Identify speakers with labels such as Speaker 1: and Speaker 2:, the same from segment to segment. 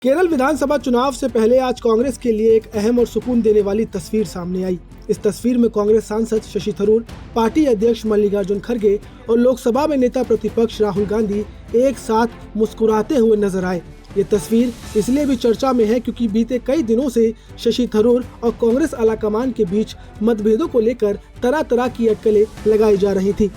Speaker 1: केरल विधानसभा चुनाव से पहले आज कांग्रेस के लिए एक अहम और सुकून देने वाली तस्वीर सामने आई। इस तस्वीर में कांग्रेस सांसद शशि थरूर, पार्टी अध्यक्ष मल्लिकार्जुन खड़गे और लोकसभा में नेता प्रतिपक्ष राहुल गांधी एक साथ मुस्कुराते हुए नजर आए। ये तस्वीर इसलिए भी चर्चा में है क्योंकि बीते कई दिनों से शशि थरूर और कांग्रेस आलाकमान के बीच मतभेदों को लेकर तरह तरह की अटकलें लगाई जा रही थी।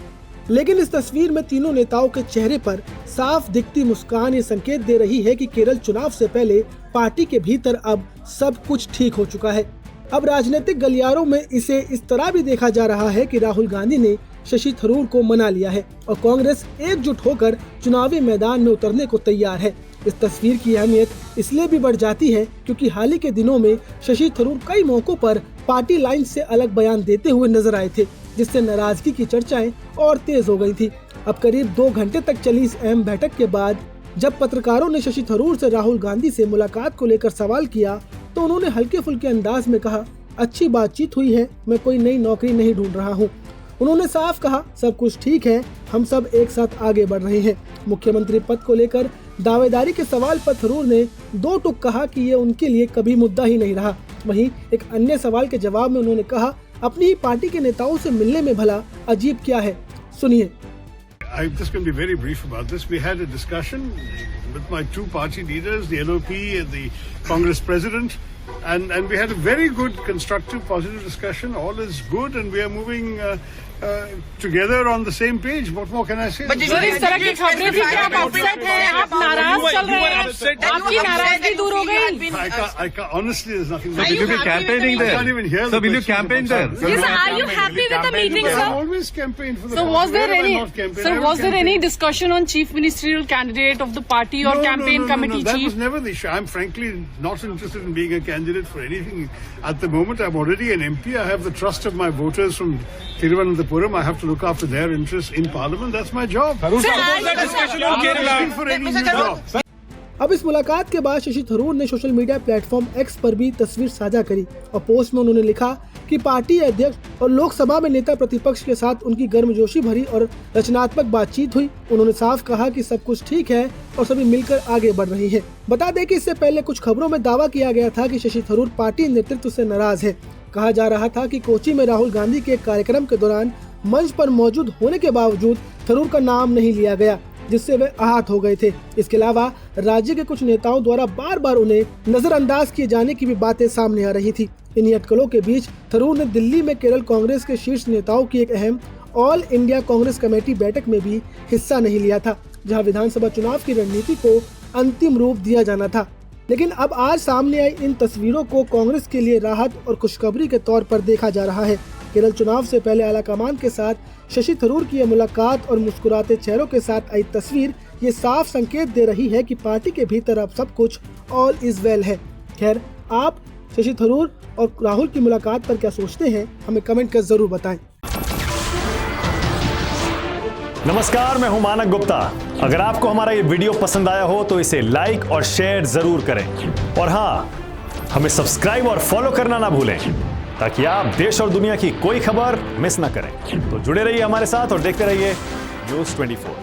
Speaker 1: लेकिन इस तस्वीर में तीनों नेताओं के चेहरे पर साफ दिखती मुस्कान ये संकेत दे रही है कि केरल चुनाव से पहले पार्टी के भीतर अब सब कुछ ठीक हो चुका है। अब राजनीतिक गलियारों में इसे इस तरह भी देखा जा रहा है कि राहुल गांधी ने शशि थरूर को मना लिया है और कांग्रेस एकजुट होकर चुनावी मैदान में उतरने को तैयार है। इस तस्वीर की अहमियत इसलिए भी बढ़ जाती है क्योंकि हाल ही के दिनों में शशि थरूर कई मौकों पर पार्टी लाइन से अलग बयान देते हुए नजर आए थे, जिससे नाराजगी की चर्चाएं और तेज हो गई थी। अब करीब 2 घंटे तक चली इस अहम बैठक के बाद जब पत्रकारों ने शशि थरूर से राहुल गांधी से मुलाकात को लेकर सवाल किया तो उन्होंने हल्के फुल्के अंदाज में कहा, अच्छी बातचीत हुई है, मैं कोई नई नौकरी नहीं ढूंढ रहा हूँ। उन्होंने साफ कहा, सब कुछ ठीक है, हम सब एक साथ आगे बढ़ रहे हैं। मुख्यमंत्री पद को लेकर दावेदारी के सवाल पर थरूर ने 2 टूक कहा कि ये उनके लिए कभी मुद्दा ही नहीं रहा। वहीं एक अन्य सवाल के जवाब में उन्होंने कहा, अपनी ही पार्टी के नेताओं से मिलने में भला अजीब क्या है, सुनिए।
Speaker 2: I'm just going to be very brief about this. We had a discussion with my 2 party leaders, the LOP and the Congress president, and we had a very good, constructive, positive discussion. All is good, and we are moving together on the same page. What more can I say?
Speaker 3: But इस तरह की खबरें थी कि आप upset हैं, आप नाराज चल रहे हैं, आपकी नाराजगी दूर हो गई।
Speaker 2: I can't, honestly, there's nothing.
Speaker 4: Will you be campaigning there?
Speaker 2: I can't even hear.
Speaker 4: So will you campaign there?
Speaker 3: Yes, sir, are you happy with the meeting,
Speaker 2: I've
Speaker 3: sir?
Speaker 2: always campaigned for the
Speaker 3: So
Speaker 2: party.
Speaker 3: was there
Speaker 2: Where have I
Speaker 3: any,
Speaker 2: not campaigned?
Speaker 3: sir,
Speaker 2: I
Speaker 3: was
Speaker 2: will
Speaker 3: there any
Speaker 2: campaign.
Speaker 3: discussion on chief ministerial candidate of the party or campaign committee
Speaker 2: That
Speaker 3: chief?
Speaker 2: was never the issue. I'm frankly not interested in being a candidate for anything at the moment. I'm already an MP. I have the trust of my voters from Thiruvananthapuram. I have to look after their interests in Parliament. That's my job. I'm not looking for any new job.
Speaker 1: अब इस मुलाकात के बाद शशि थरूर ने social media platform x पर भी तस्वीर साझा करी और पोस्ट में उन्होंने लिखा कि पार्टी अध्यक्ष और लोकसभा में नेता प्रतिपक्ष के साथ उनकी गर्मजोशी भरी और रचनात्मक बातचीत हुई। उन्होंने साफ कहा कि सब कुछ ठीक है और सभी मिलकर आगे बढ़ रही हैं। बता दें कि इससे पहले कुछ खबरों में दावा किया गया था कि शशि थरूर पार्टी नेतृत्व से नाराज है। कहा जा रहा था कि कोची में राहुल गांधी के कार्यक्रम के दौरान मंच पर मौजूद होने के बावजूद थरूर का नाम नहीं लिया गया, जिससे वे आहत हो गए थे। इसके अलावा राज्य के कुछ नेताओं द्वारा बार बार उन्हें नजरअंदाज किए जाने की भी बातें सामने आ रही थी। इन्हीं अटकलों के बीच थरूर ने दिल्ली में केरल कांग्रेस के शीर्ष नेताओं की एक अहम ऑल इंडिया कांग्रेस कमेटी बैठक में भी हिस्सा नहीं लिया था, जहां विधानसभा चुनाव की रणनीति को अंतिम रूप दिया जाना था। लेकिन अब आज सामने आई इन तस्वीरों को कांग्रेस के लिए राहत और खुशखबरी के तौर पर देखा जा रहा है। केरल चुनाव से पहले आलाकमान के साथ शशि थरूर की यह मुलाकात और मुस्कुराते चेहरों के साथ आई तस्वीर ये साफ संकेत दे रही है कि पार्टी के भीतर अब सब कुछ ऑल इज वेल है। खैर, आप शशि थरूर और राहुल की मुलाकात पर क्या सोचते हैं, हमें कमेंट कर जरूर बताएं।
Speaker 5: नमस्कार, मैं हूं मानक गुप्ता। अगर आपको हमारा ये वीडियो पसंद आया हो तो इसे लाइक और शेयर जरूर करें और हाँ, हमें सब्सक्राइब और फॉलो करना ना भूलें ताकि आप देश और दुनिया की कोई खबर मिस ना करें। तो जुड़े रहिए हमारे साथ और देखते रहिए न्यूज़ 24।